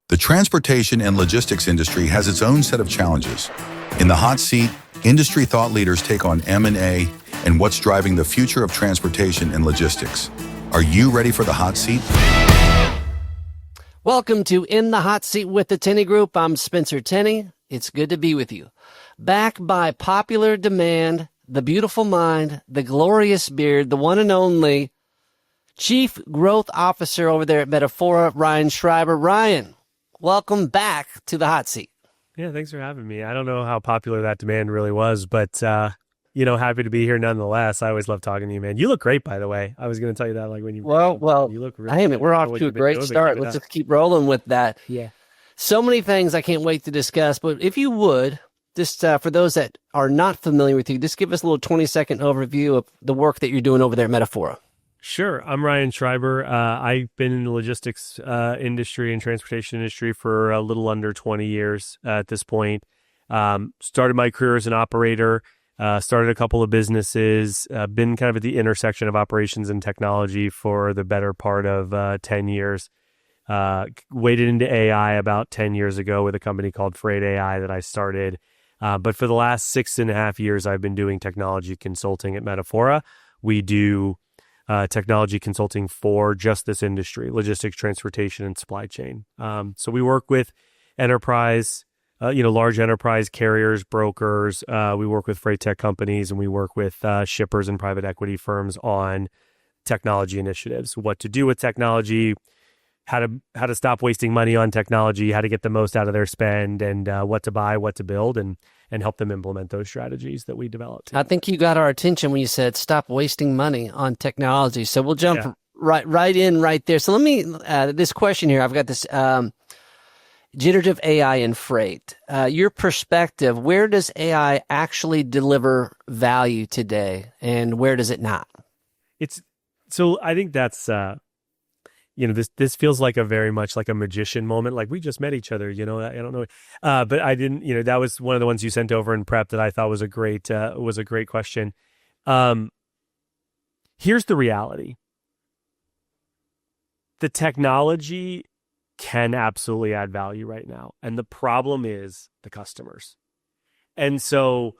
The transportation and logistics industry has its own set of challenges. In the hot seat, industry thought leaders take on M&A and what's driving the future of transportation and logistics. Are you ready for the hot seat? Welcome to In the Hot Seat with the Tenney Group. I'm Spencer Tenney. It's good to be with you. Back by popular demand, the beautiful mind, the glorious beard, the one and only Chief Growth Officer over there at Metafora, Ryan Schreiber. Ryan, welcome back to the hot seat. Yeah, thanks for having me. I don't know how popular that demand really was, but, happy to be here nonetheless. I always love talking to you, man. You look great, by the way. I was going to tell you that, like, when you... Well, you look really we're off to a great start. Let's just keep rolling with that. Yeah. So many things I can't wait to discuss, but if you would, just for those that are not familiar with you, just give us a little 20-second overview of the work that you're doing over there at Metafora. Sure. I'm Ryan Schreiber. I've been in the logistics industry and transportation industry for a little under 20 years at this point. Started my career as an operator, started a couple of businesses, been kind of at the intersection of operations and technology for the better part of 10 years. Waded into AI about 10 years ago with a company called Freight AI that I started. But for the last 6.5 years, I've been doing technology consulting at Metafora. We do technology consulting for just this industry, logistics, transportation, and supply chain. So we work with enterprise, large enterprise carriers, brokers. We work with freight tech companies, and we work with shippers and private equity firms on technology initiatives, what to do with technology, how to stop wasting money on technology, how to get the most out of their spend, and what to buy, what to build, and help them implement those strategies that we developed. I think you got our attention when you said stop wasting money on technology. So we'll jump right in right there. So let me, this question here, I've got this generative AI in freight. Your perspective, where does AI actually deliver value today and where does it not? So I think that's... this feels like a very much like a magician moment. Like we just met each other, I don't know. But I didn't, that was one of the ones you sent over in prep that I thought was a great question. Here's the reality. The technology can absolutely add value right now. And the problem is the customers. And so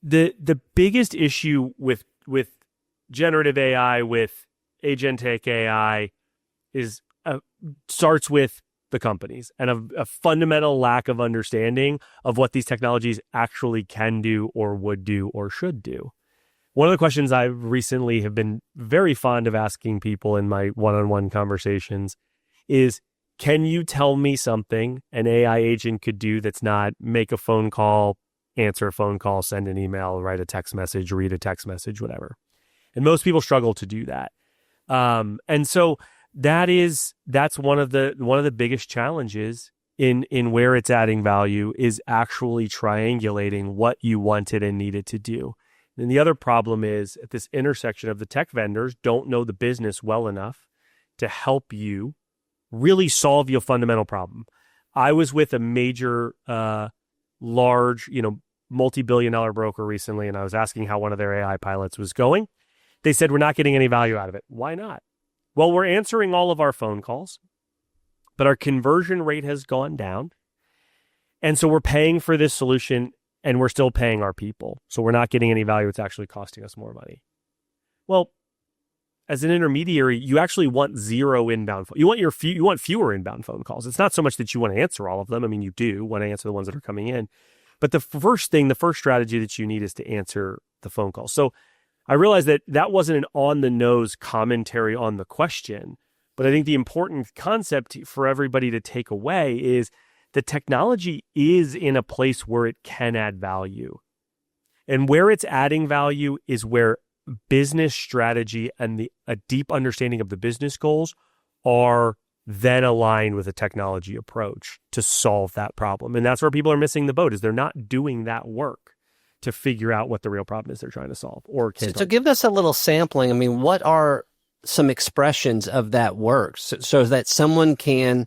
the biggest issue with generative AI, with agentic AI starts with the companies and a fundamental lack of understanding of what these technologies actually can do or would do or should do. One of the questions I recently have been very fond of asking people in my one-on-one conversations is, can you tell me something an AI agent could do that's not make a phone call, answer a phone call, send an email, write a text message, read a text message, whatever. And most people struggle to do that. And so that's one of the biggest challenges in where it's adding value is actually triangulating what you wanted and needed to do. And the other problem is at this intersection of the tech vendors don't know the business well enough to help you really solve your fundamental problem. I was with a major, large, multi-billion-dollar broker recently, and I was asking how one of their AI pilots was going. They said, we're not getting any value out of it. Why not? Well, we're answering all of our phone calls, but our conversion rate has gone down. And so we're paying for this solution and we're still paying our people. So we're not getting any value. It's actually costing us more money. Well, as an intermediary, you actually want zero inbound. You want fewer inbound phone calls. It's not so much that you want to answer all of them. I mean, you do want to answer the ones that are coming in. But the first strategy that you need is to answer the phone call. So I realized that wasn't an on-the-nose commentary on the question, but I think the important concept for everybody to take away is the technology is in a place where it can add value. And where it's adding value is where business strategy and a deep understanding of the business goals are then aligned with a technology approach to solve that problem. And that's where people are missing the boat, is they're not doing that work to figure out what the real problem is they're trying to solve. So give us a little sampling. I mean, what are some expressions of that work so that someone can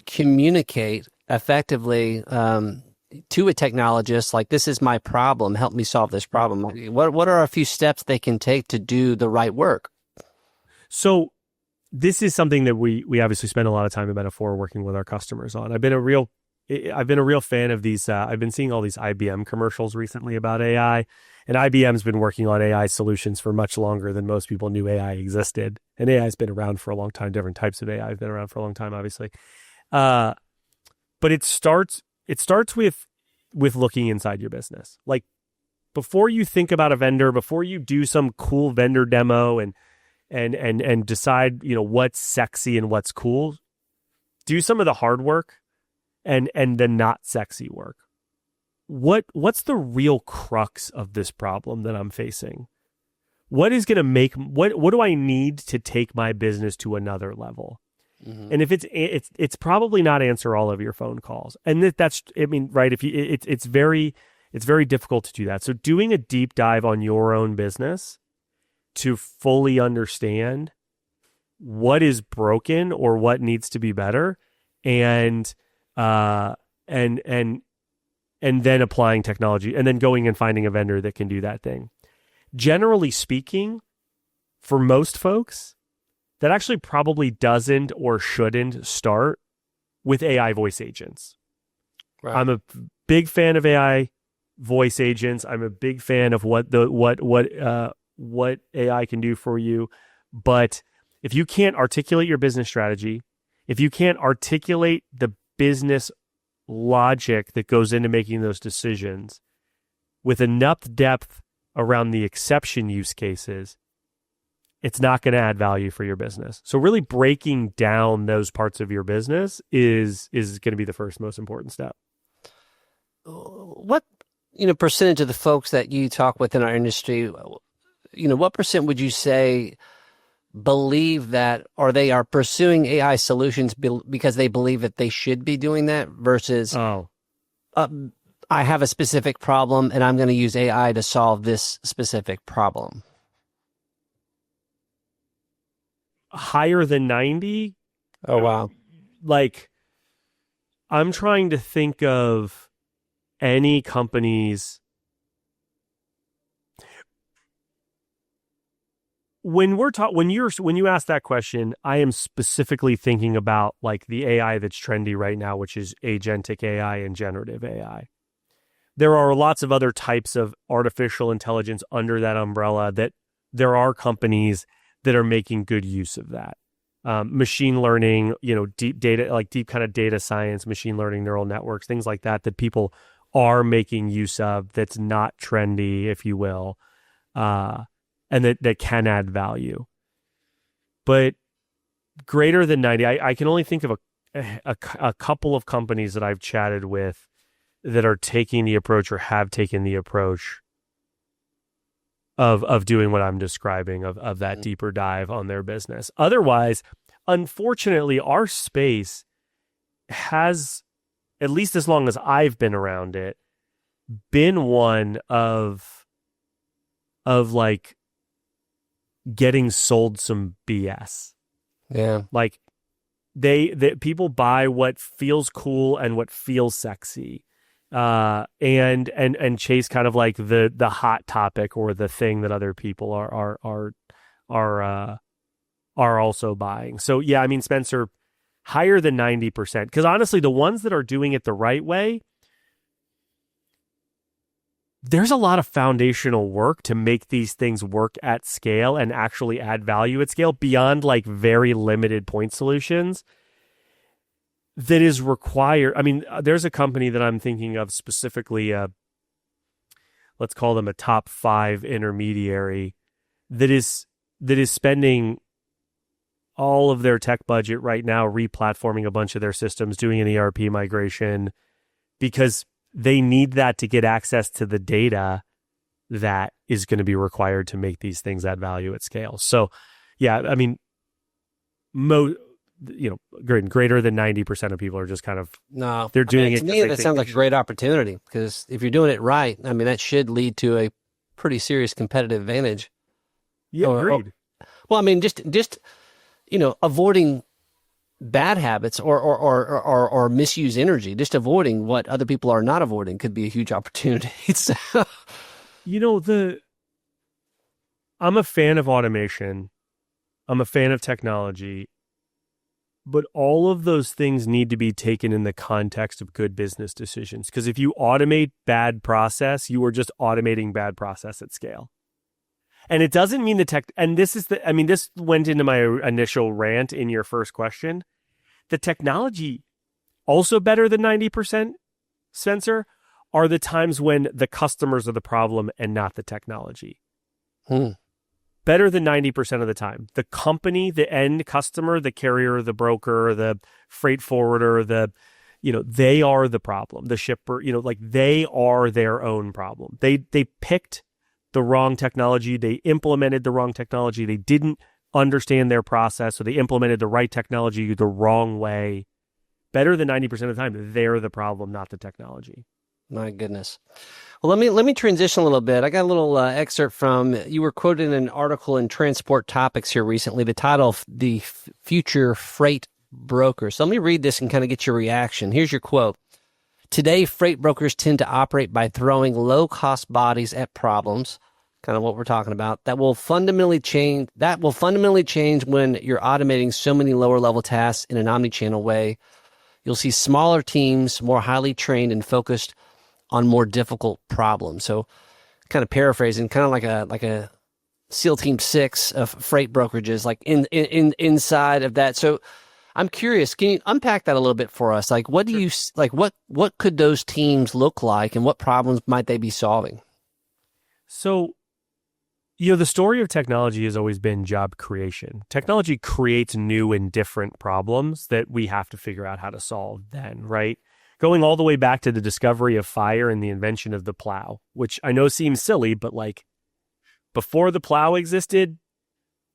communicate effectively to a technologist, like, this is my problem, help me solve this problem? What are a few steps they can take to do the right work? So this is something that we obviously spend a lot of time at Metafora working with our customers on. I've been a real fan of these. I've been seeing all these IBM commercials recently about AI, and IBM's been working on AI solutions for much longer than most people knew AI existed. And AI has been around for a long time. Different types of AI have been around for a long time, obviously. But it starts with looking inside your business. Like, before you think about a vendor, before you do some cool vendor demo and decide, what's sexy and what's cool, do some of the hard work and the not sexy work. What's the real crux of this problem that I'm facing? What is going to make, what do I need to take my business to another level? Mm-hmm. And if it's probably not answer all of your phone calls. And that's, right. If you, it's very difficult to do that. So doing a deep dive on your own business to fully understand what is broken or what needs to be better, and then applying technology, and then going and finding a vendor that can do that thing. Generally speaking, for most folks, that actually probably doesn't or shouldn't start with AI voice agents. Right. I'm a big fan of AI voice agents. I'm a big fan of what AI can do for you. But if you can't articulate your business strategy, if you can't articulate the business logic that goes into making those decisions with enough depth around the exception use cases, it's not going to add value for your business. So really breaking down those parts of your business is going to be the first most important step. What percentage of the folks that you talk with in our industry, what percent would you say believe that, or they are pursuing AI solutions because they believe that they should be doing that, versus I have a specific problem and I'm going to use AI to solve this specific problem? Higher than 90? Oh, wow. Like, I'm trying to think of any companies. When you ask that question, I am specifically thinking about like the AI that's trendy right now, which is agentic AI and generative AI. There are lots of other types of artificial intelligence under that umbrella that there are companies that are making good use of that. Machine learning, deep data, like deep kind of data science, machine learning, neural networks, things like that people are making use of, that's not trendy, if you will. And that can add value. But greater than 90, I can only think of a couple of companies that I've chatted with that are taking the approach or have taken the approach of doing what I'm describing, of that deeper dive on their business. Otherwise, unfortunately, our space has, at least as long as I've been around it, been one of like getting sold some BS. Yeah. Like they people buy what feels cool and what feels sexy. And chase kind of like the hot topic or the thing that other people are also buying. So yeah, Spencer, higher than 90%, because honestly, the ones that are doing it the right way, there's a lot of foundational work to make these things work at scale and actually add value at scale beyond like very limited point solutions. That is required. There's a company that I'm thinking of specifically, let's call them a top 5 intermediary that is spending all of their tech budget right now replatforming a bunch of their systems, doing an ERP migration, because they need that to get access to the data that is going to be required to make these things add value at scale. So yeah, greater than 90% of people are just kind of, no, they're doing it. To me, that sounds like a great opportunity, because if you're doing it right, that should lead to a pretty serious competitive advantage. Yeah, agreed. Just avoiding bad habits or misuse energy, just avoiding what other people are not avoiding could be a huge opportunity. I'm a fan of automation. I'm a fan of technology. But all of those things need to be taken in the context of good business decisions. Because if you automate bad process, you are just automating bad process at scale. And it doesn't mean this went into my initial rant in your first question. The technology also better than 90%, Spencer, are the times when the customers are the problem and not the technology. Better than 90% of the time. The company, the end customer, the carrier, the broker, the freight forwarder, they are the problem. The shipper, they are their own problem. They picked the wrong technology. They implemented the wrong technology. They didn't understand their process, so they implemented the right technology the wrong way. Better than 90% of the time, they're the problem, not the technology. My goodness. Well, let me transition a little bit. I got a little excerpt from, you were quoted in an article in Transport Topics here recently, the title, The Future Freight Broker. So let me read this and kind of get your reaction. Here's your quote. Today, freight brokers tend to operate by throwing low-cost bodies at problems, kind of what we're talking about, that will fundamentally change when you're automating so many lower-level tasks in an omni-channel way. You'll see smaller teams, more highly trained and focused on more difficult problems. So kind of paraphrasing, kind of like a SEAL Team 6 of freight brokerages, like inside of that. So I'm curious, can you unpack that a little bit for us? Like, what do you, like, what could those teams look like and what problems might they be solving? So, the story of technology has always been job creation. Technology creates new and different problems that we have to figure out how to solve then, right? Going all the way back to the discovery of fire and the invention of the plow, which I know seems silly, but like before the plow existed,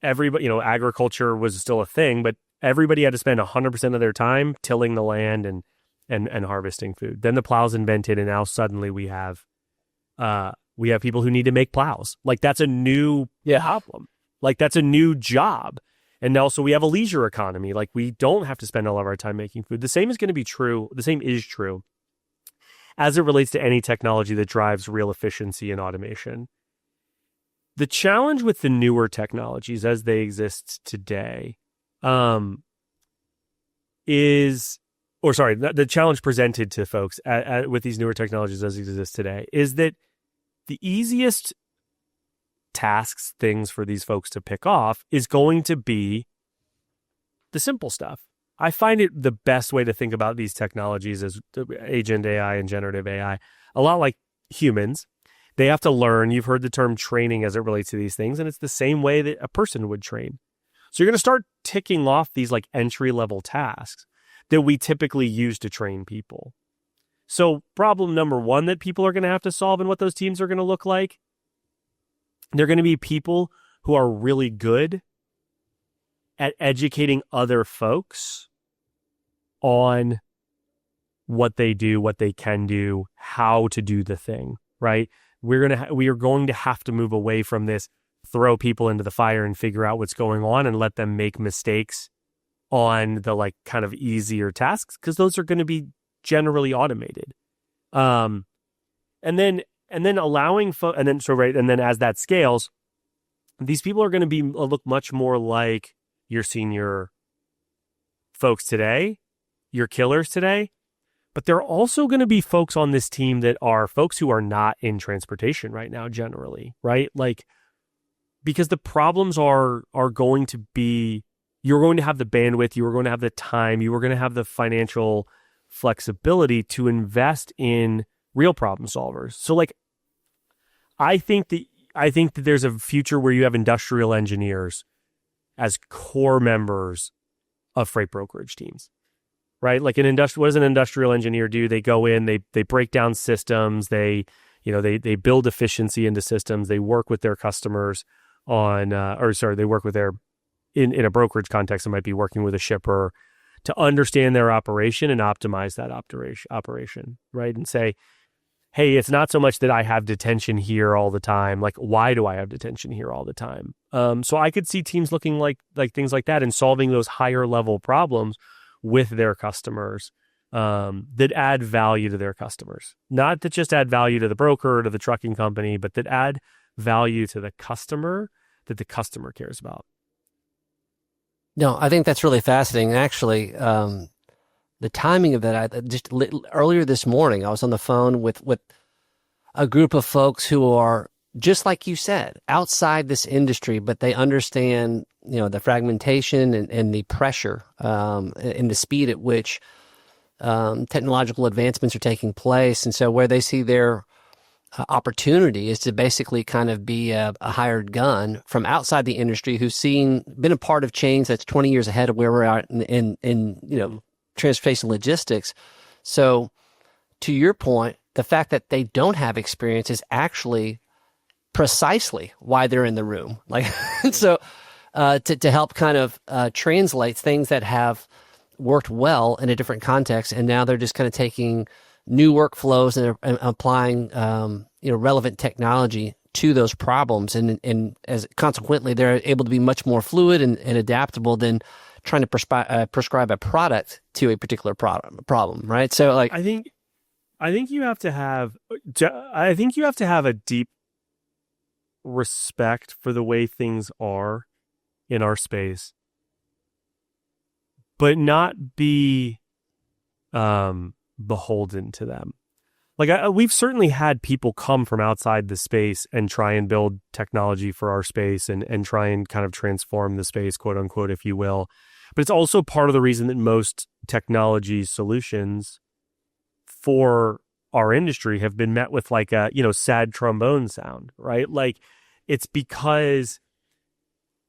everybody, agriculture was still a thing, but everybody had to spend 100% of their time tilling the land and harvesting food. Then the plow's invented, and now suddenly we have people who need to make plows. Like that's a new problem. Like that's a new job. And also we have a leisure economy. Like we don't have to spend all of our time making food. The same is going to be true. The same is true as it relates to any technology that drives real efficiency and automation. The challenge with the newer technologies as they exist today the challenge presented to folks with these newer technologies as they exist today is that the easiest things for these folks to pick off is going to be the simple stuff. I find it the best way to think about these technologies as agent AI and generative AI, a lot like humans. They have to learn. You've heard the term training as it relates to these things, and it's the same way that a person would train. So you're going to start ticking off these like entry-level tasks that we typically use to train people. So problem number one that people are going to have to solve and what those teams are going to look like, they're going to be people who are really good at educating other folks on what they do, what they can do, how to do the thing, right? We are going to have to move away from this, throw people into the fire and figure out what's going on and let them make mistakes on the like kind of easier tasks, because those are going to be generally automated. And then allowing and then as that scales, these people are going to look much more like your senior folks today, your killers today, but there are also going to be folks on this team that are folks who are not in transportation right now generally, right? Like, because the problems are going to be, you're going to have the bandwidth, you are going to have the time, you are going to have the financial flexibility to invest in real problem solvers. So like, I think that there's a future where you have industrial engineers as core members of freight brokerage teams, right? Like what does an industrial engineer do? They go in, they break down systems, they build efficiency into systems, they work with their customers on, they work with in a brokerage context, it might be working with a shipper to understand their operation and optimize that operation, right? And say, hey, it's not so much that I have detention here all the time. Like, why do I have detention here all the time? So I could see teams looking like things like that and solving those higher level problems with their customers that add value to their customers. Not that just add value to the broker or to the trucking company, but that add value to the customer that the customer cares about. No, I think that's really fascinating. Actually, the timing of that, earlier this morning, I was on the phone with a group of folks who are, just like you said, outside this industry, but they understand, the fragmentation and the pressure, and the speed at which technological advancements are taking place. And so where they see their opportunity is to basically kind of be a hired gun from outside the industry who's been a part of change that's 20 years ahead of where we're at in transportation logistics. So to your point, the fact that they don't have experience is actually precisely why they're in the room. So to help kind of translate things that have worked well in a different context, and now they're just kind of taking new workflows and applying relevant technology to those problems, and as consequently they're able to be much more fluid and adaptable than trying to prescribe a product to a particular problem, right? So I think you have to have a deep respect for the way things are in our space, but not be beholden to them. We've certainly had people come from outside the space and try and build technology for our space and try and kind of transform the space, quote unquote, if you will. But it's also part of the reason that most technology solutions for our industry have been met with a sad trombone sound, right? It's because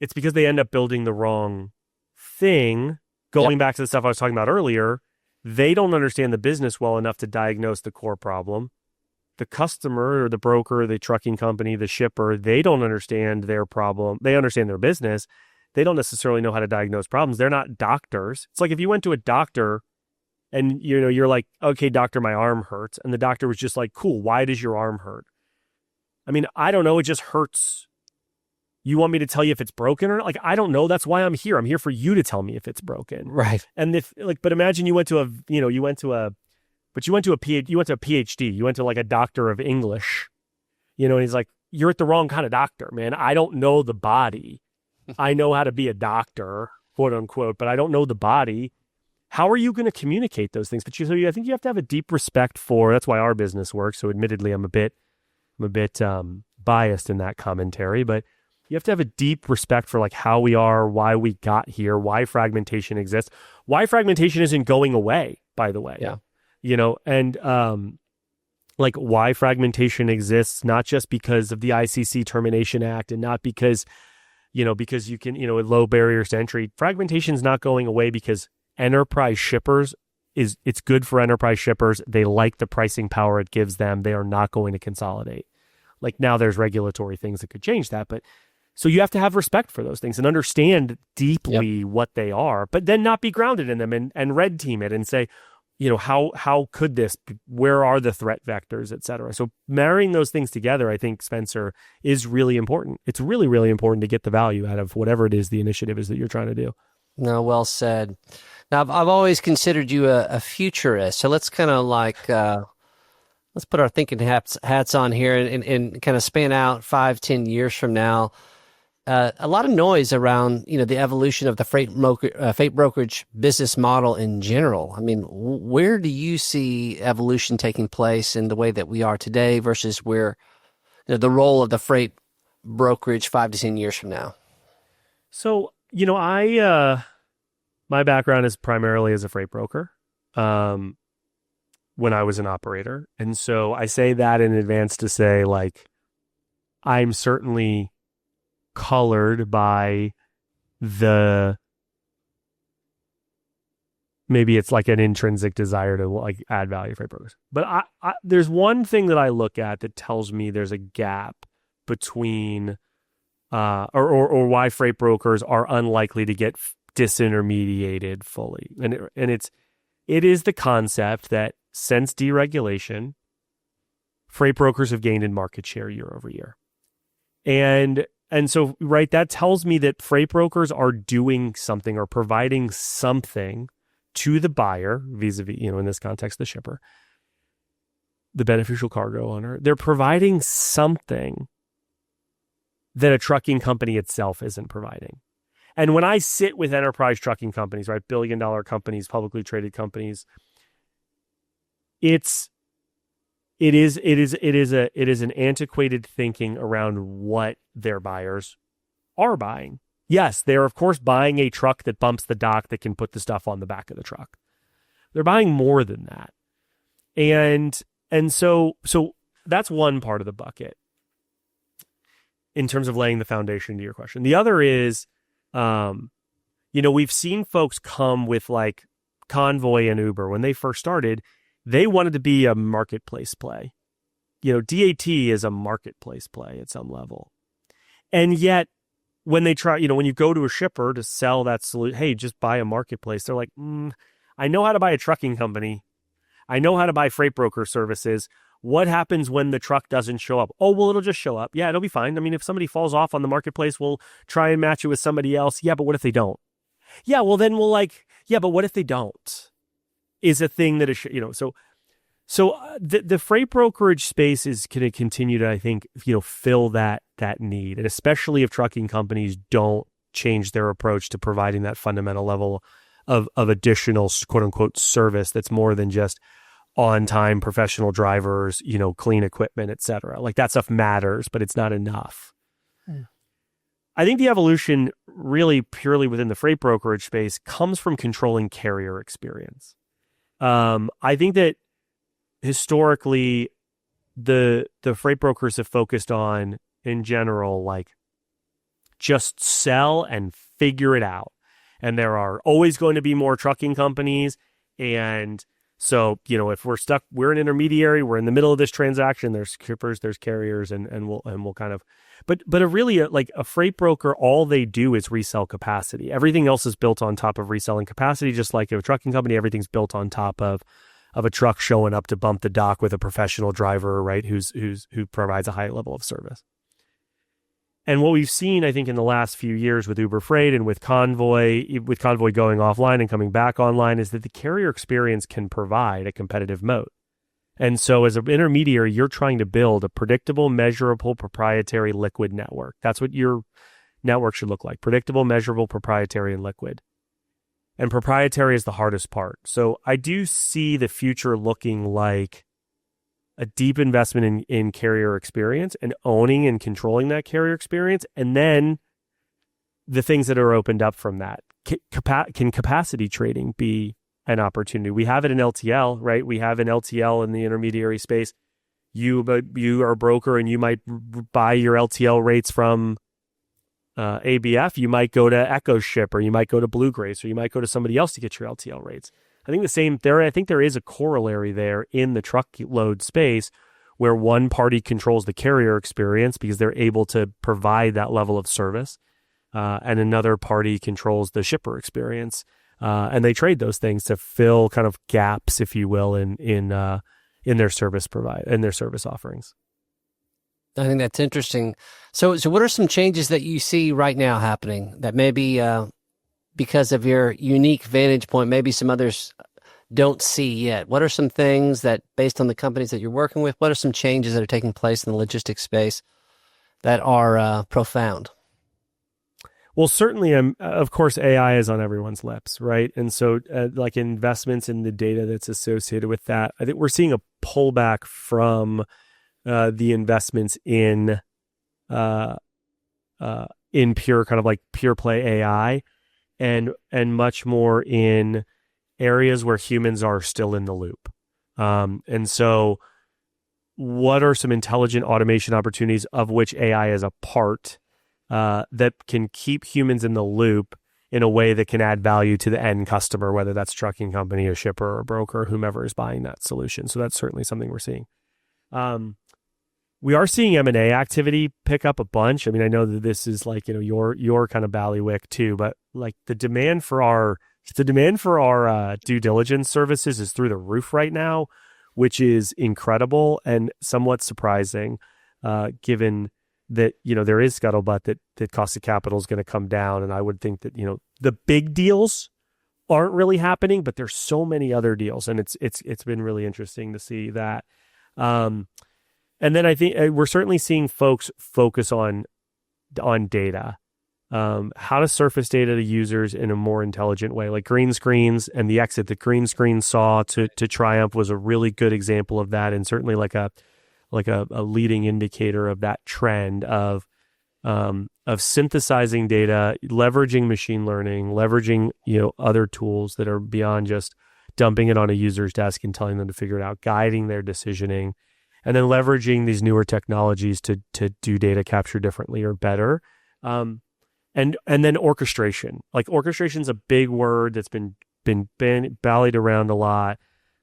they end up building the wrong thing. Going back to the stuff I was talking about earlier, they don't understand the business well enough to diagnose the core problem. The customer or the broker, the trucking company, the shipper, they don't understand their problem. They understand their business. They don't necessarily know how to diagnose problems. They're not doctors. It's like if you went to a doctor and you're like, okay, doctor, my arm hurts. And the doctor was just like, cool, why does your arm hurt? I mean, I don't know. It just hurts. You want me to tell you if it's broken or not? I don't know. That's why I'm here. I'm here for you to tell me if it's broken. Right. And but imagine you went to a PhD. You went to a doctor of English, and he's like, you're at the wrong kind of doctor, man. I don't know the body. I know how to be a doctor, quote unquote, but I don't know the body. How are you going to communicate those things? So I think you have to have a deep respect for. That's why our business works. So admittedly, I'm a bit biased in that commentary, but you have to have a deep respect for like how we are, why we got here, why fragmentation exists, why fragmentation isn't going away, by the way. Yeah. And like why fragmentation exists, not just because of the ICC Termination Act and not because you can, with low barriers to entry. Fragmentation is not going away because enterprise shippers it's good for enterprise shippers. They like the pricing power it gives them. They are not going to consolidate. Like now there's regulatory things that could change that, but so you have to have respect for those things and understand deeply what they are, but then not be grounded in them and red team it and say, how could this, where are the threat vectors, et cetera. So marrying those things together, I think, Spencer, is really important. It's really, really important to get the value out of whatever it is the initiative is that you're trying to do. No, well said. Now, I've always considered you a futurist. So let's kind of let's put our thinking hats on here and kind of span out 5-10 years from now. A lot of noise around, the evolution of the freight brokerage business model in general. I mean, where do you see evolution taking place in the way that we are today versus where the role of the freight brokerage 5 to 10 years from now? So, my background is primarily as a freight broker when I was an operator. And so I say that in advance to say, I'm certainly colored by maybe it's like an intrinsic desire to add value to freight brokers. But I there's one thing that I look at that tells me there's a gap between or why freight brokers are unlikely to get disintermediated fully. And it is the concept that since deregulation, freight brokers have gained in market share year over year. And so, right, that tells me that freight brokers are doing something or providing something to the buyer, vis-a-vis, in this context, the shipper, the beneficial cargo owner. They're providing something that a trucking company itself isn't providing. And when I sit with enterprise trucking companies, right, billion-dollar companies, publicly traded companies, it is an antiquated thinking around what their buyers are buying. Yes, they're of course buying a truck that bumps the dock that can put the stuff on the back of the truck. They're buying more than that. And so that's one part of the bucket in terms of laying the foundation to your question. The other is, we've seen folks come with like Convoy and Uber. When they first started, they wanted to be a marketplace play. DAT is a marketplace play at some level. And yet when they try, when you go to a shipper to sell that solution, hey, just buy a marketplace. They're like, I know how to buy a trucking company. I know how to buy freight broker services. What happens when the truck doesn't show up? Oh, well, it'll just show up. Yeah, it'll be fine. I mean, if somebody falls off on the marketplace, we'll try and match it with somebody else. Yeah, but what if they don't? Yeah, well, then we'll but what if they don't? Is a thing that is, So the freight brokerage space is going to continue to, I think, fill that need, and especially if trucking companies don't change their approach to providing that fundamental level of additional quote unquote service that's more than just on-time professional drivers, clean equipment, et cetera. Like that stuff matters, but it's not enough. Yeah. I think the evolution really purely within the freight brokerage space comes from controlling carrier experience. I think that historically the freight brokers have focused on, in general, like just sell and figure it out. And there are always going to be more trucking companies. And so, if we're stuck, we're an intermediary, we're in the middle of this transaction, there's shippers, there's carriers, and we'll kind of, but a freight broker, all they do is resell capacity. Everything else is built on top of reselling capacity, just like a trucking company, everything's built on top of a truck showing up to bump the dock with a professional driver, right, who provides a high level of service. And what we've seen, I think, in the last few years with Uber Freight and with Convoy going offline and coming back online, is that the carrier experience can provide a competitive moat. And so as an intermediary, you're trying to build a predictable, measurable, proprietary liquid network. That's what your network should look like: predictable, measurable, proprietary, and liquid. And proprietary is the hardest part. So I do see the future looking like a deep investment in carrier experience and owning and controlling that carrier experience. And then the things that are opened up from that. Can capacity trading be an opportunity? We have it in LTL, right? We have an LTL in the intermediary space. You are a broker and you might buy your LTL rates from ABF. You might go to Echo Ship, or you might go to Blue Grace, or you might go to somebody else to get your LTL rates. I think I think there is a corollary there in the truckload space where one party controls the carrier experience because they're able to provide that level of service, and another party controls the shipper experience, and they trade those things to fill kind of gaps, if you will, in their service offerings. I think that's interesting. So what are some changes that you see right now happening that maybe because of your unique vantage point, maybe some others don't see yet? What are some things that, based on the companies that you're working with, what are some changes that are taking place in the logistics space that are profound? Well, certainly, of course, AI is on everyone's lips, right? And so like investments in the data that's associated with that, I think we're seeing a pullback from the investments in pure kind of like pure play AI, and much more in areas where humans are still in the loop. And so what are some intelligent automation opportunities, of which AI is a part, that can keep humans in the loop in a way that can add value to the end customer, whether that's a trucking company, a shipper, or a broker, whomever is buying that solution. So that's certainly something we're seeing. We are seeing M&A activity pick up a bunch. I mean, I know that this is like, your kind of bailiwick too, but like the demand for our due diligence services is through the roof right now, which is incredible and somewhat surprising, given that, there is scuttlebutt that cost of capital is going to come down. And I would think that, the big deals aren't really happening, but there's so many other deals, and it's been really interesting to see that. And then I think we're certainly seeing folks focus on data. how to surface data to users in a more intelligent way, like green screens and the exit that green screen saw to Triumph was a really good example of that, and certainly like a leading indicator of that trend of synthesizing data, leveraging machine learning, leveraging other tools that are beyond just dumping it on a user's desk and telling them to figure it out, guiding their decisioning, and then leveraging these newer technologies to do data capture differently or better. And then orchestration. Like orchestration is a big word that's been ballied around a lot.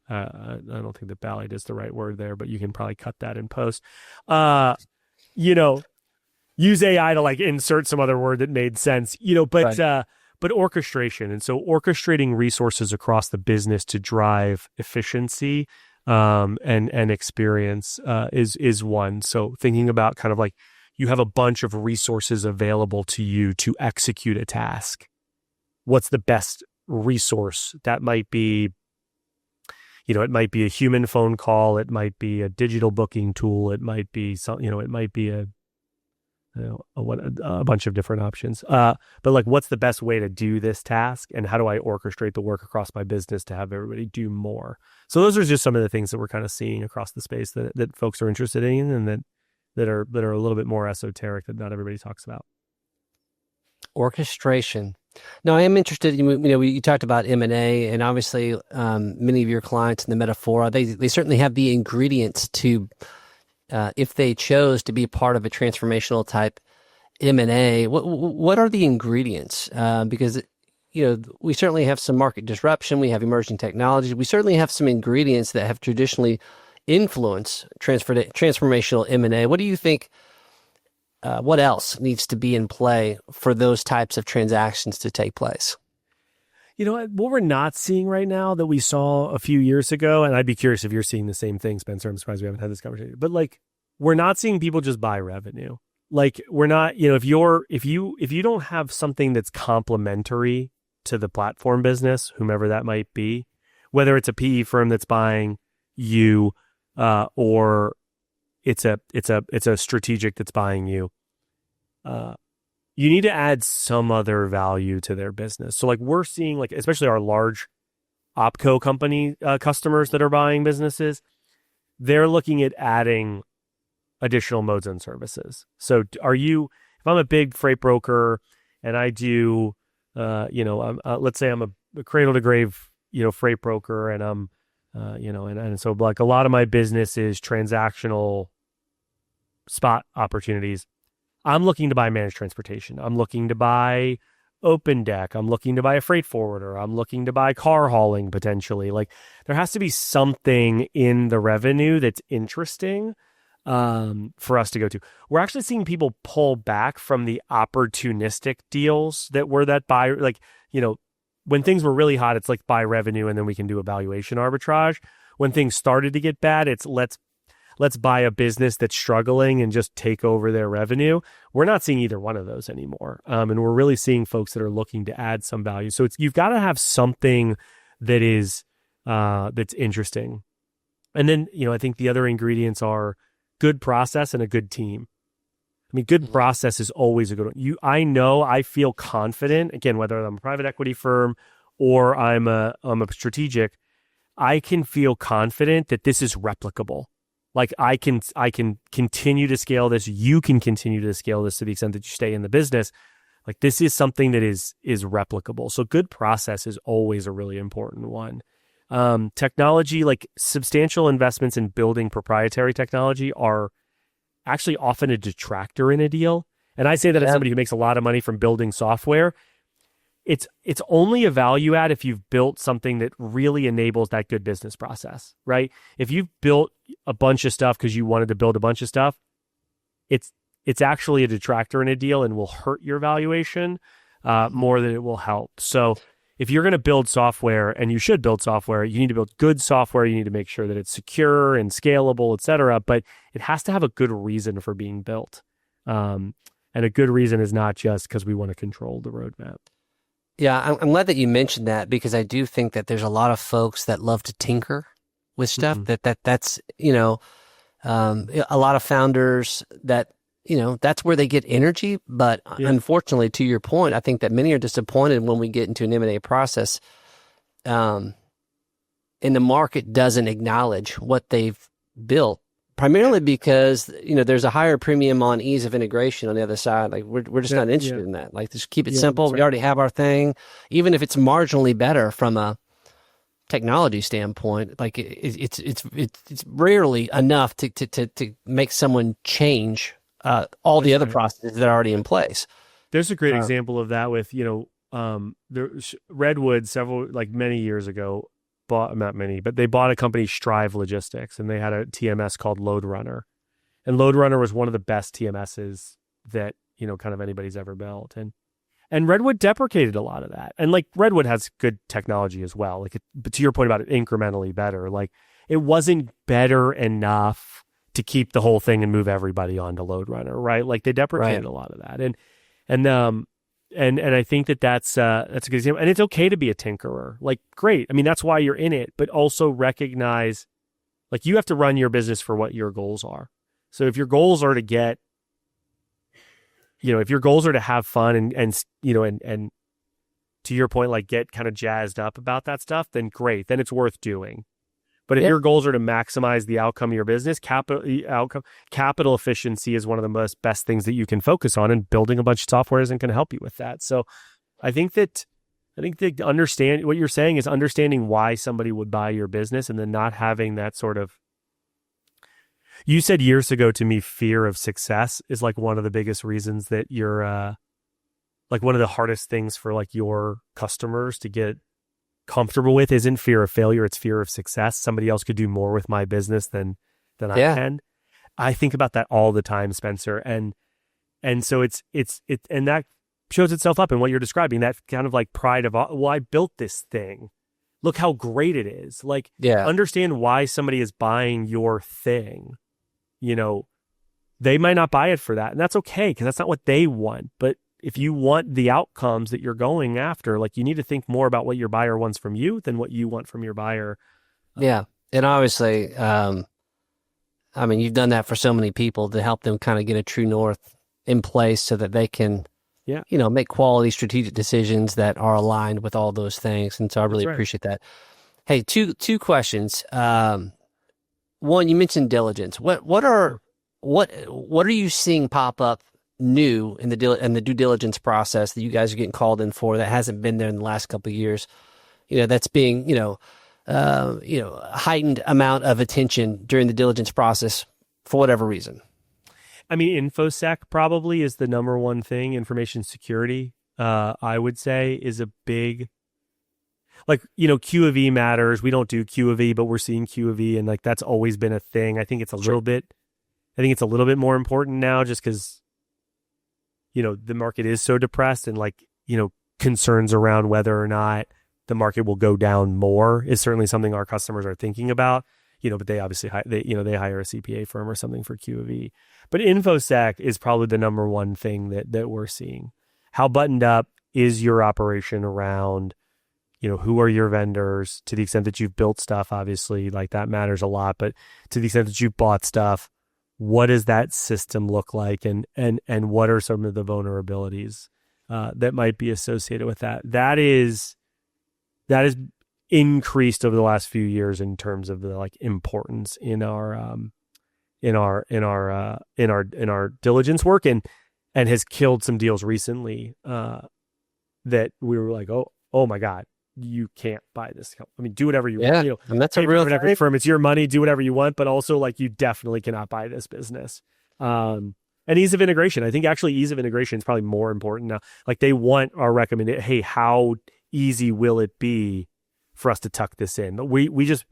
I don't think that ballied is the right word there, but you can probably cut that in post. Use AI to like insert some other word that made sense, but orchestration. And so orchestrating resources across the business to drive efficiency and experience is one. So thinking about kind of like you have a bunch of resources available to you to execute a task. What's the best resource? That might be, it might be a human phone call. It might be a digital booking tool. It might be it might be a bunch of different options. But like, what's the best way to do this task, and how do I orchestrate the work across my business to have everybody do more? So those are just some of the things that we're kind of seeing across the space that folks are interested in, and that are a little bit more esoteric that not everybody talks about. Orchestration. Now, I am interested. You talked about M&A, and obviously, many of your clients in the Metafora, they certainly have the ingredients to, if they chose to be part of a transformational type M&A. What are the ingredients? Because we certainly have some market disruption. We have emerging technologies. We certainly have some ingredients that have traditionally influenced transformational M&A. What do you think? What else needs to be in play for those types of transactions to take place? What we're not seeing right now that we saw a few years ago, and I'd be curious if you're seeing the same thing, Spencer. I'm surprised we haven't had this conversation. But like, we're not seeing people just buy revenue. Like, we're not, if you don't have something that's complementary to the platform business, whomever that might be, whether it's a PE firm that's buying you, or it's a strategic that's buying you, you need to add some other value to their business. So like, we're seeing, like, especially our large opco company customers that are buying businesses, they're looking at adding additional modes and services. So if I'm a big freight broker and I do, let's say I'm a cradle to grave, freight broker, and I'm, and so like a lot of my business is transactional spot opportunities. I'm looking to buy managed transportation. I'm looking to buy open deck. I'm looking to buy a freight forwarder. I'm looking to buy car hauling potentially. Like, there has to be something in the revenue that's interesting for us to go to. We're actually seeing people pull back from the opportunistic deals that were that buy, like, when things were really hot, it's like buy revenue and then we can do a valuation arbitrage. When things started to get bad, it's let's buy a business that's struggling and just take over their revenue. We're not seeing either one of those anymore. And we're really seeing folks that are looking to add some value. So you've got to have something that is, that's interesting. And then, I think the other ingredients are good process and a good team. I mean, good process is always a good one. I feel confident, again, whether I'm a private equity firm or I'm a strategic, I can feel confident that this is replicable. Like, I can continue to scale this. You can continue to scale this to the extent that you stay in the business. Like, this is something that is replicable. So good process is always a really important one. Technology, like substantial investments in building proprietary technology, are actually often a detractor in a deal. And I say that as somebody who makes a lot of money from building software. It's only a value add if you've built something that really enables that good business process, right? If you've built a bunch of stuff because you wanted to build a bunch of stuff, it's actually a detractor in a deal and will hurt your valuation more than it will help. So if you're going to build software, and you should build software, you need to build good software. You need to make sure that it's secure and scalable, et cetera. But it has to have a good reason for being built. And a good reason is not just because we want to control the roadmap. Yeah, I'm glad that you mentioned that, because I do think that there's a lot of folks that love to tinker with stuff. Mm-hmm. That's a lot of founders that that's where they get energy. But unfortunately, to your point, I think that many are disappointed when we get into an M&A process, and the market doesn't acknowledge what they've built, primarily because, there's a higher premium on ease of integration on the other side. Like we're just not interested in that. Like, just keep it simple. We already have our thing, even if it's marginally better from a technology standpoint. Like it's rarely enough to make someone change all the other processes that are already in place. There's a great example of that with, Redwood many years ago not many, but they bought a company, Schreiber Logistics, and they had a TMS called LoadRunner. And LoadRunner was one of the best TMSs that, kind of anybody's ever built. And Redwood deprecated a lot of that. And like Redwood has good technology as well. But to your point about it, incrementally better, like it wasn't better enough to keep the whole thing and move everybody onto LoadRunner, right? Like they deprecated a lot of that. And I think that's a good example. And it's okay to be a tinkerer. Like, great. I mean, that's why you're in it, but also recognize, like, you have to run your business for what your goals are. So if your goals are to get, if your goals are to have fun and to your point, like get kind of jazzed up about that stuff, then great. Then it's worth doing. But if your goals are to maximize the outcome of your business, capital efficiency is one of the best things that you can focus on, and building a bunch of software isn't going to help you with that. So I think that understand what you're saying is understanding why somebody would buy your business, and then not having that sort of, you said years ago to me, fear of success is like one of the biggest reasons that you're like one of the hardest things for like your customers to get comfortable with isn't fear of failure, it's fear of success. Somebody else could do more with my business than I can. I think about that all the time, Spencer. And so it's and that shows itself up in what you're describing, that kind of like pride of, well, I built this thing. Look how great it is. Like, understand why somebody is buying your thing. They might not buy it for that. And that's okay, because that's not what they want. But if you want the outcomes that you're going after, like, you need to think more about what your buyer wants from you than what you want from your buyer. Yeah. And obviously, you've done that for so many people to help them kind of get a true north in place so that they can, make quality strategic decisions that are aligned with all those things. And so I really appreciate that. Hey, two questions. One, you mentioned diligence. What are you seeing pop up new in the due diligence process that you guys are getting called in for that hasn't been there in the last couple of years? That's being, a heightened amount of attention during the diligence process for whatever reason. I mean, InfoSec probably is the number one thing. Information security, I would say, is a big, like, Q of E matters. We don't do Q of E, but we're seeing Q of E, and like that's always been a thing. I think it's a little bit more important now, just because the market is so depressed, and like, concerns around whether or not the market will go down more is certainly something our customers are thinking about, but they obviously, they hire a CPA firm or something for Q of E. But InfoSec is probably the number one thing that we're seeing. How buttoned up is your operation around, who are your vendors? To the extent that you've built stuff, obviously, like that matters a lot, but to the extent that you've bought stuff, what does that system look like, and what are some of the vulnerabilities that might be associated with that? That is increased over the last few years in terms of the like importance in our diligence work, and has killed some deals recently that we were like, oh my God, you can't buy this. I mean, do whatever you want. And that's a real thing. Firm. It's your money. Do whatever you want, but also like you definitely cannot buy this business. And ease of integration. I think actually ease of integration is probably more important now. Like they want our recommendation. Hey, how easy will it be for us to tuck this in? We just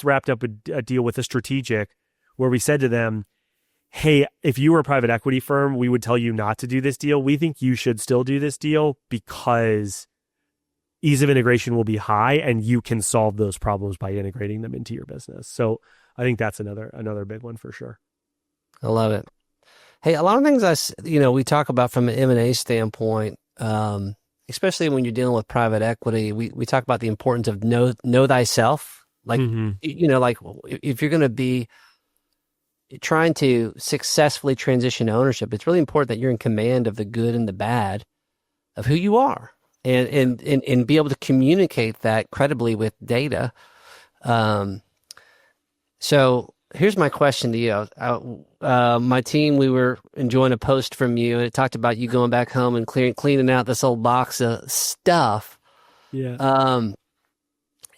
wrapped up a deal with a strategic where we said to them, hey, if you were a private equity firm, we would tell you not to do this deal. We think you should still do this deal because ease of integration will be high, and you can solve those problems by integrating them into your business. So I think that's another big one for sure. I love it. Hey, a lot of things we talk about from an M&A standpoint, especially when you're dealing with private equity, we talk about the importance of know thyself. Like, like if you're going to be trying to successfully transition to ownership, it's really important that you're in command of the good and the bad of who you are, and be able to communicate that credibly with data. So here's my question to you. My team, we were enjoying a post from you, and it talked about you going back home and cleaning out this old box of stuff. Yeah.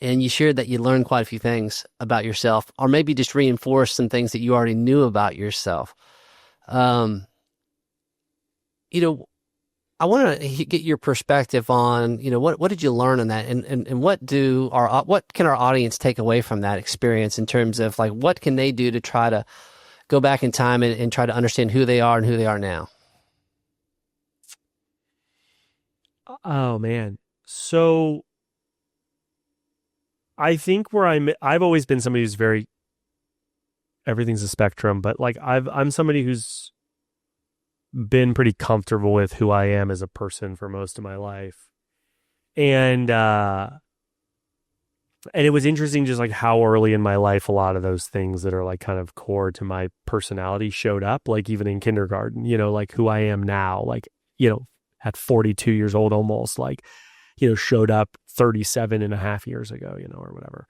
And you shared that you learned quite a few things about yourself, or maybe just reinforced some things that you already knew about yourself. I want to get your perspective on, what did you learn in that, and what can our audience take away from that experience in terms of like what can they do to try to go back in time and try to understand who they are and who they are now? Oh man, so I think I've always been somebody who's everything's a spectrum, but like I'm somebody who's been pretty comfortable with who I am as a person for most of my life. And it was interesting just like how early in my life a lot of those things that are like kind of core to my personality showed up, like even in kindergarten, like who I am now, like, at 42 years old almost, like, showed up 37 and a half years ago, or whatever.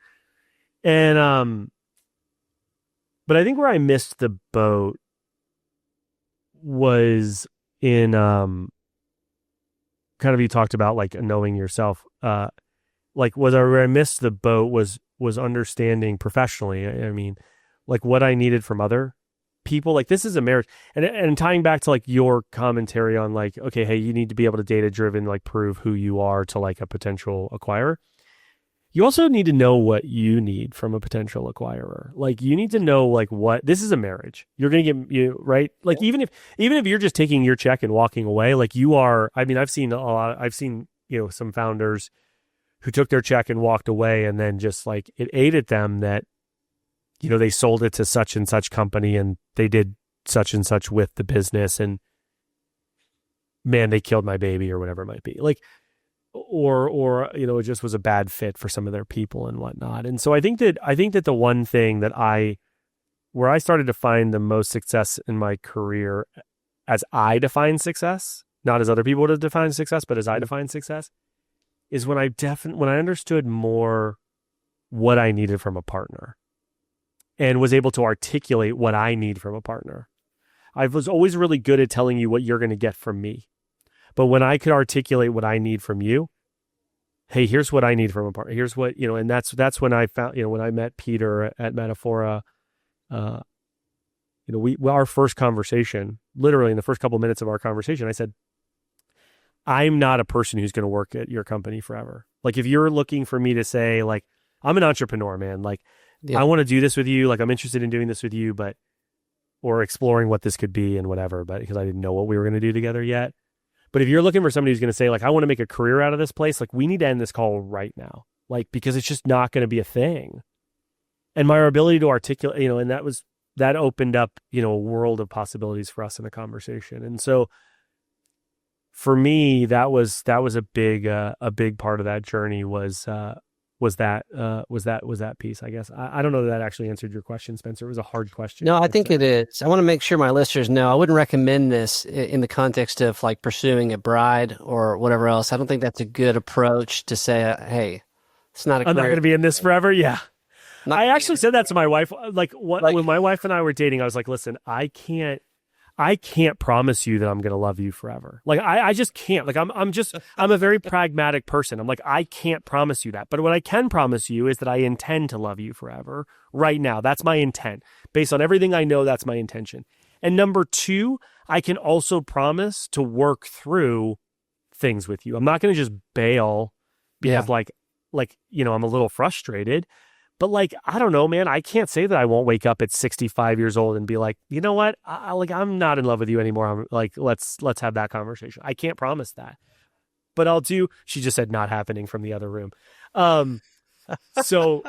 And but I think where I missed the boat was in kind of, you talked about like knowing yourself, like where I missed the boat was understanding professionally. I mean, like what I needed from other people. Like this is a marriage, and tying back to like your commentary on like, okay, hey, you need to be able to data driven like prove who you are to like a potential acquirer. You also need to know what you need from a potential acquirer. Like you need to know like what this is a marriage. You're going to get right. Like even if you're just taking your check and walking away, like you are. I mean, I've seen some founders who took their check and walked away, and then just like it ate at them that they sold it to such and such company and they did such and such with the business, and man, they killed my baby or whatever it might be. Like. Or it just was a bad fit for some of their people and whatnot. And so I think that the one thing that where I started to find the most success in my career as I define success, not as other people would have defined success, but as I define success, is when I understood more what I needed from a partner and was able to articulate what I need from a partner. I was always really good at telling you what you're going to get from me. But when I could articulate what I need from you, hey, here's what I need from a partner. Here's what, and that's when I found, when I met Peter at Metafora, our first conversation, literally in the first couple of minutes of our conversation, I said, I'm not a person who's going to work at your company forever. Like if you're looking for me to say like, I'm an entrepreneur, man, like I want to do this with you. Like I'm interested in doing this with you, or exploring what this could be and whatever, but because I didn't know what we were going to do together yet. But if you're looking for somebody who's going to say, like, I want to make a career out of this place, like, we need to end this call right now. Like, because it's just not going to be a thing. And my ability to articulate, and that opened up, a world of possibilities for us in a conversation. And so for me, that was a big part of that journey was that piece, I guess. I don't know that actually answered your question, Spencer. It was a hard question. No, I think it is. I want to make sure my listeners know I wouldn't recommend this in the context of like pursuing a bride or whatever else. I don't think that's a good approach to say, hey, it's not a I'm not going to be in this forever. Yeah. I actually said that to my wife. When my wife and I were dating, I was like, listen, I can't promise you that I'm going to love you forever. Like, I just can't. Like, I'm a very pragmatic person. I'm like, I can't promise you that. But what I can promise you is that I intend to love you forever right now. That's my intent. Based on everything I know, that's my intention. And number two, I can also promise to work through things with you. I'm not going to just bail because I'm a little frustrated. But like, I don't know, man, I can't say that I won't wake up at 65 years old and be like, you know what? I'm not in love with you anymore. I'm like, let's have that conversation. I can't promise that, but I'll do. She just said not happening from the other room. So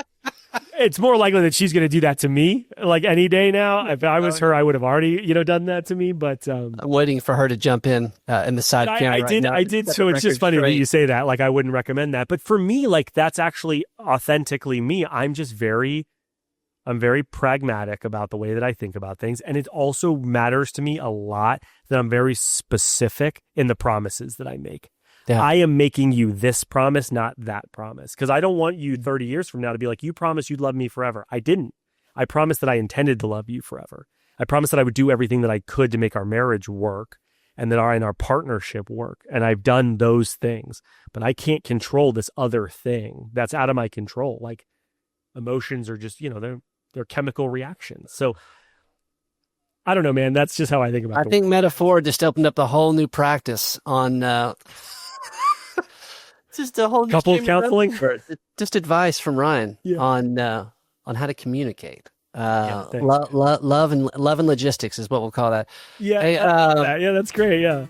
it's more likely that she's going to do that to me like any day now. If I was her, I would have already, done that to me. But I'm waiting for her to jump in the side camera. I did. So it's just funny that you say that. Like I wouldn't recommend that. But for me, like that's actually authentically me. I'm just very I'm very pragmatic about the way that I think about things. And it also matters to me a lot that I'm very specific in the promises that I make. Yeah. I am making you this promise, not that promise. Because I don't want you 30 years from now to be like, you promised you'd love me forever. I didn't. I promised that I intended to love you forever. I promised that I would do everything that I could to make our marriage work and that our partnership work. And I've done those things. But I can't control this other thing that's out of my control. Like emotions are just, they're chemical reactions. So I don't know, man. That's just how I think about it. I think Metafora just opened up a whole new practice on just a whole couple counseling. Just advice from Ryan on how to communicate. Love and logistics is what we'll call that. Yeah, hey, that's great. Yeah.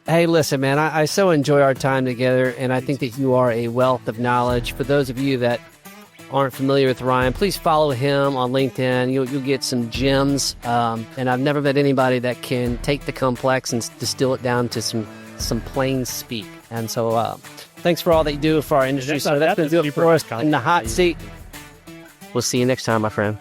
Hey, listen, man. I so enjoy our time together, and I think that you are a wealth of knowledge. For those of you that aren't familiar with Ryan, please follow him on LinkedIn. You'll get some gems. And I've never met anybody that can take the complex and distill it down to some plain speak. And so thanks for all that you do for our industry. So that's going to do it for us in the hot seat. We'll see you next time, my friend.